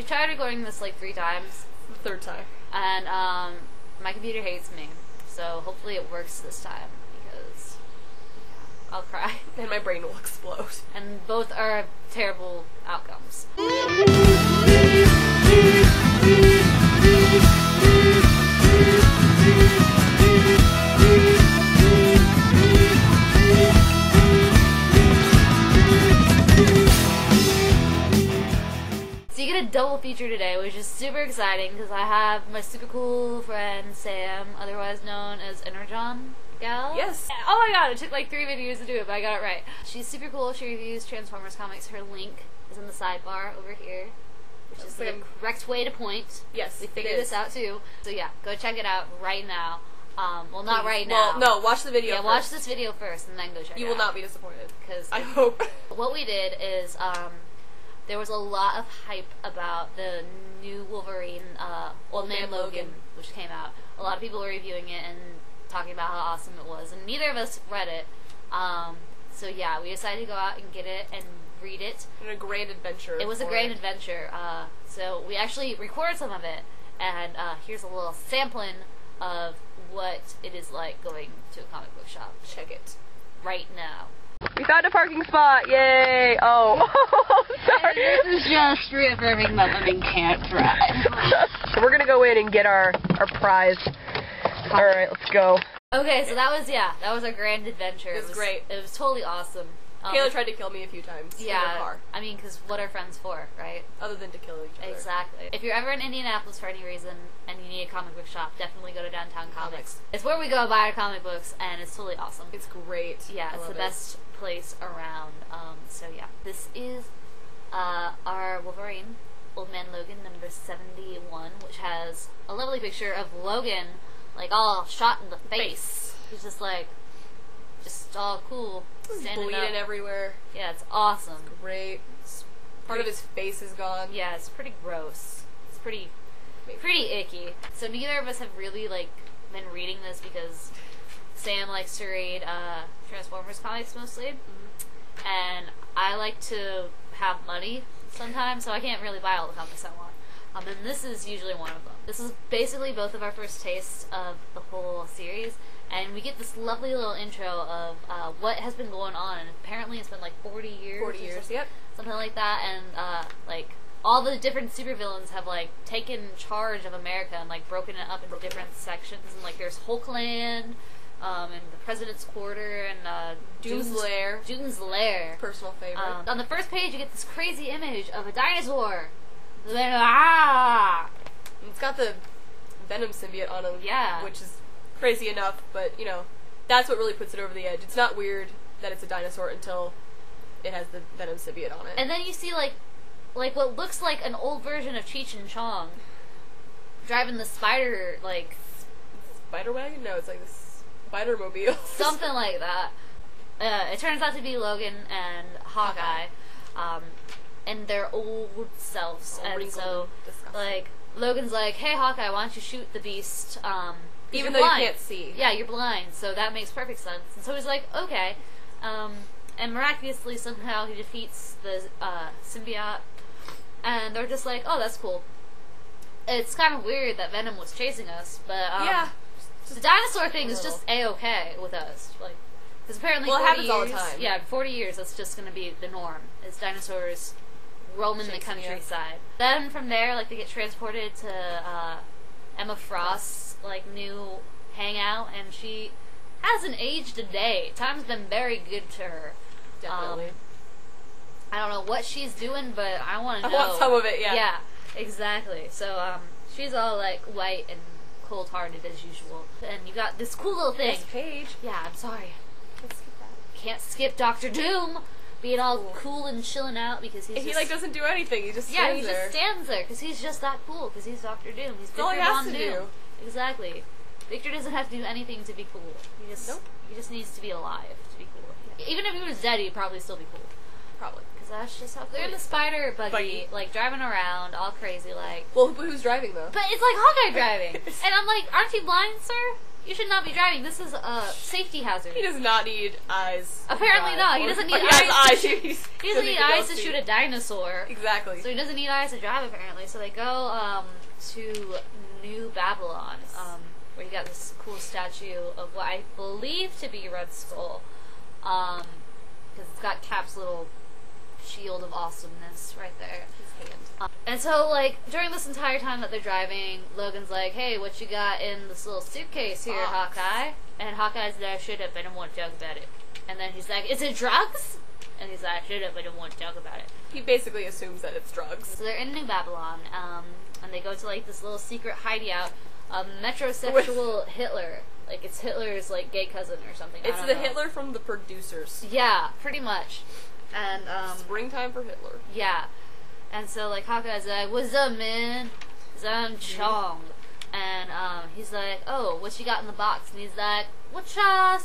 we've tried recording this like 3 times. The third time. And, my computer hates me. So hopefully it works this time, because I'll cry. And my brain will explode. And both are terrible outcomes. So you get a double feature today, which is super exciting because I have my super cool friend Sam, otherwise known as EnergonGal. Yes. Oh my god, it took like 3 videos to do it, but I got it right. She's super cool. She reviews Transformers comics. Her link is in the sidebar over here, which is the correct way to point. Yes, we figured this out too. So yeah, go check it out right now. Well, not right now. Well, no, watch the video first. Watch this video first and then go check it out. You will not be disappointed. Because I hope. What we did is, there was a lot of hype about the new Wolverine, Man Logan, which came out. A lot of people were reviewing it and talking about how awesome it was, and neither of us read it. So yeah, we decided to go out and get it and read it. And a great adventure. It was a great adventure. So we actually recorded some of it, and here's a little sampling of what it is like going to a comic book shop. Check it. Right now. We found a parking spot! Yay! Oh, sorry. This is just reaffirming that women can't drive. So we're gonna go in and get our prize. Alright, let's go. Okay, so that was our grand adventure. It was great. It was totally awesome. Kayla tried to kill me a few times in her car. I mean, because what are friends for, right? Other than to kill each other. Exactly. If you're ever in Indianapolis for any reason and you need a comic book shop, definitely go to Downtown Comics. It's where we go buy our comic books, and it's totally awesome. It's great. Yeah, it's the best place around. So yeah, this is our Wolverine, Old Man Logan number 71, which has a lovely picture of Logan, like all shot in the face. He's just like, just all cool, standing bleeding up everywhere. Yeah, it's awesome. Great. Part of his face is gone. Yeah, it's pretty gross. It's pretty icky. So neither of us have really like been reading this because Sam likes to read Transformers comics mostly, and I like to have money sometimes, so I can't really buy all the comics I want. And this is usually one of them. This is basically both of our first tastes of the whole series, and we get this lovely little intro of what has been going on, and apparently it's been like 40 years. 40 years, yep. Something like that, and like all the different supervillains have like taken charge of America and like broken it up into different sections, and like there's Hulkland, and the President's Quarter, and Doom's Lair. Doom's Lair. Personal favorite. On the first page, you get this crazy image of a dinosaur. It's got the Venom symbiote on him, which is crazy enough, but, you know, that's what really puts it over the edge. It's not weird that it's a dinosaur until it has the Venom symbiote on it. And then you see, like what looks like an old version of Cheech and Chong driving the spider, like... Spider wagon? No, it's like this Spider-mobile. Something like that. It turns out to be Logan and Hawkeye. And their old selves, and so, like, Logan's like, hey Hawkeye, why don't you shoot the beast, even though you can't see. Yeah, you're blind, so that makes perfect sense. And so he's like, okay, and miraculously somehow he defeats the, symbiote, and they're just like, oh, that's cool. It's kind of weird that Venom was chasing us, but, yeah. The dinosaur thing is just A-okay with us, like, because apparently it happens all the time. Yeah, 40 years, that's just gonna be the norm, is dinosaurs roaming the countryside. Then from there, like, they get transported to Emma Frost's like new hangout, and she hasn't aged a day. Time's been very good to her. Definitely. I don't know what she's doing, but I want to know. I want some of it. Yeah. Yeah, exactly. So she's all like white and cold-hearted as usual, and you got this cool little thing. Next page. Yeah, I'm sorry. Let's skip that. Can't skip Dr. Doom. Being all cool and chilling out because he's he like doesn't do anything. He just stands there. Just stands there because he's just that cool. Because he's Dr. Doom. He's all he has to do. Exactly. Victor doesn't have to do anything to be cool. He just needs to be alive to be cool. Yeah. Even if he was dead, he'd probably still be cool. Probably. Because that's just how. They're in the spider buggy, like driving around, all crazy, like. Well, who's driving though? But it's like Hawkeye driving, and I'm like, aren't you blind, sir? you should not be driving. This is a safety hazard. He does not need eyes. Apparently not. He doesn't need eyes. He doesn't need eyes to shoot a dinosaur. Exactly. So he doesn't need eyes to drive, apparently. So they go to New Babylon, where you got this cool statue of what I believe to be Red Skull. Because it's got Cap's little shield of awesomeness right there. His hand. And so, like, during this entire time that they're driving, Logan's like, hey, what you got in this little suitcase here, Hawkeye? And Hawkeye's like, shut up, I don't want to talk about it. And then he's like, is it drugs? And he's like, shut up, I don't want to talk about it. He basically assumes that it's drugs. So they're in New Babylon, and they go to, like, this little secret hideout of metrosexual Hitler. Like, it's Hitler's, like, gay cousin or something. It's the Hitler from The Producers. Yeah, pretty much. And, Springtime for Hitler. Yeah. And so, like, Hawkeye's like, what's up, man? I'm Chong. And, he's like, oh, what you got in the box? And he's like, what's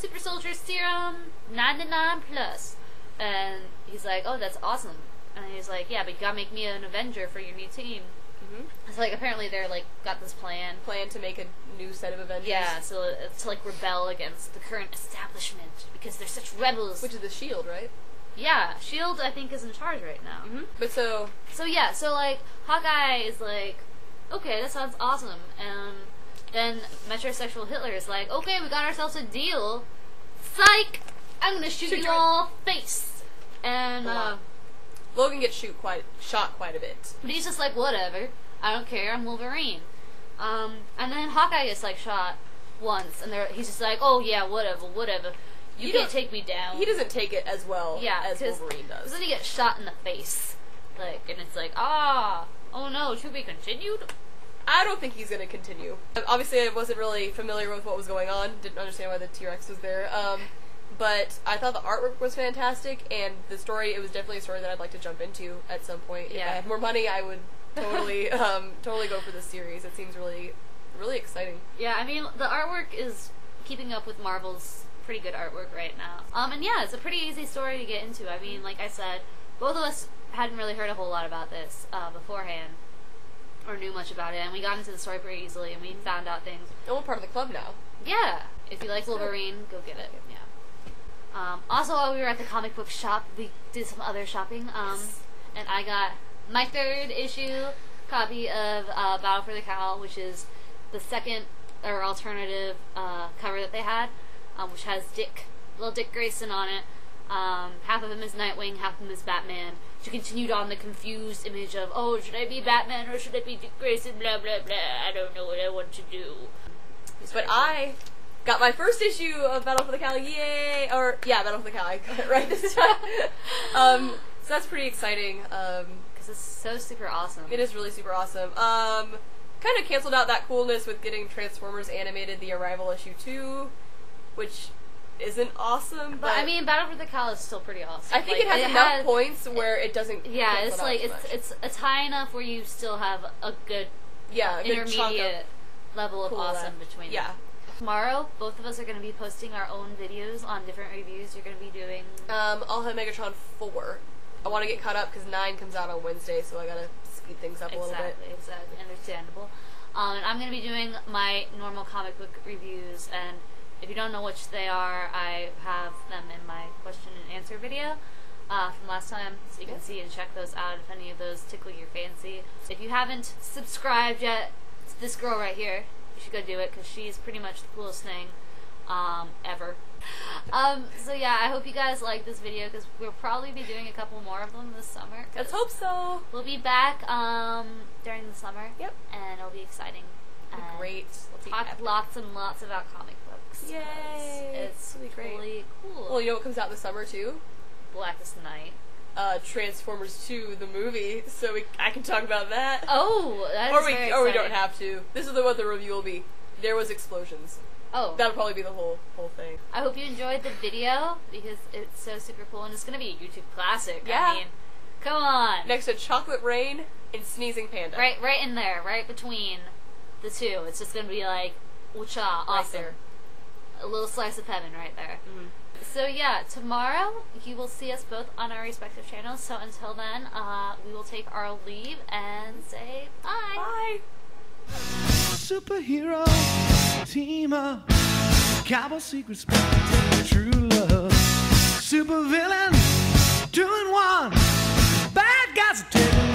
Super Soldier Serum 99 plus? And he's like, oh, that's awesome. And he's like, yeah, but you gotta make me an Avenger for your new team. It's like, apparently they're, like, got this plan to make a new set of Avengers. Yeah, so to, like, rebel against the current establishment, because they're such rebels. Which is the S.H.I.E.L.D., right? Yeah, S.H.I.E.L.D., I think, is in charge right now. But so, like, Hawkeye is like, okay, that sounds awesome. And then metrosexual Hitler is like, okay, we got ourselves a deal. Psych! I'm gonna shoot you all face. And, Logan gets shot quite a bit. But he's just like, whatever. I don't care, I'm Wolverine. And then Hawkeye gets, like, shot once, and he's just like, oh yeah, whatever. You can't take me down. He doesn't take it as well as Wolverine does. Because then he gets shot in the face. Like, and it's like, oh no, to be continued? I don't think he's going to continue. Obviously, I wasn't really familiar with what was going on. Didn't understand why the T-Rex was there. But I thought the artwork was fantastic, and the story, it was definitely a story that I'd like to jump into at some point. If I had more money, I would totally go for this series. It seems really, really exciting. Yeah, I mean, the artwork is keeping up with Marvel's pretty good artwork right now. And yeah, it's a pretty easy story to get into. I mean, like I said, both of us hadn't really heard a whole lot about this beforehand, or knew much about it, and we got into the story pretty easily, and we found out things. And we're part of the club now. Yeah, if you like Wolverine, go get it. Yeah. Also, while we were at the comic book shop, we did some other shopping, and I got my 3rd issue copy of Battle for the Cowl, which is the second or alternative cover that they had, which has little Dick Grayson on it. Half of him is Nightwing, half of him is Batman. To continue on the confused image of, oh, should I be Batman or should I be Dick Grayson? Blah blah blah. I don't know what I want to do. But I got my 1st issue of Battle for the Cowl, yay! Battle for the Cowl, I got it right this time. So that's pretty exciting. Because it's so super awesome. It is really super awesome. Kind of canceled out that coolness with getting Transformers animated, the Arrival issue 2, which isn't awesome. But I mean, Battle for the Cowl is still pretty awesome. I think it has enough points where it doesn't. Yeah, it's like it's high enough where you still have a good intermediate level of awesome between them. Tomorrow, both of us are going to be posting our own videos on different reviews. You're going to be doing... I'll have Megatron 4. I want to get caught up because 9 comes out on Wednesday, so I got to speed things up a little bit. Exactly. Understandable. And I'm going to be doing my normal comic book reviews, and if you don't know which they are, I have them in my question and answer video from last time, so you can see and check those out if any of those tickle your fancy. If you haven't subscribed yet to this girl right here, you should go do it, because she's pretty much the coolest thing ever. So yeah, I hope you guys like this video, because we'll probably be doing a couple more of them this summer. Let's hope so. We'll be back during the summer. Yep. And it'll be exciting. Great. We'll talk lots and lots about comic books. Yay! It's really cool. Well, you know what comes out this summer too? Blackest Night. Transformers 2, the movie, so I can talk about that. Oh, that is very exciting. Or we don't have to. This is what the review will be. There was explosions. Oh. That'll probably be the whole thing. I hope you enjoyed the video, because it's so super cool, and it's gonna be a YouTube classic. Yeah. I mean, come on. Next to Chocolate Rain and Sneezing Panda. Right in there, right between the two. It's just gonna be like, awesome. Right there. A little slice of heaven right there. Mm-hmm. So yeah, tomorrow you will see us both on our respective channels. So until then, we will take our leave and say bye. Bye. Superhero team up. Cowboy secret spy, true love, super villain, 2 in 1. Bad guys are taking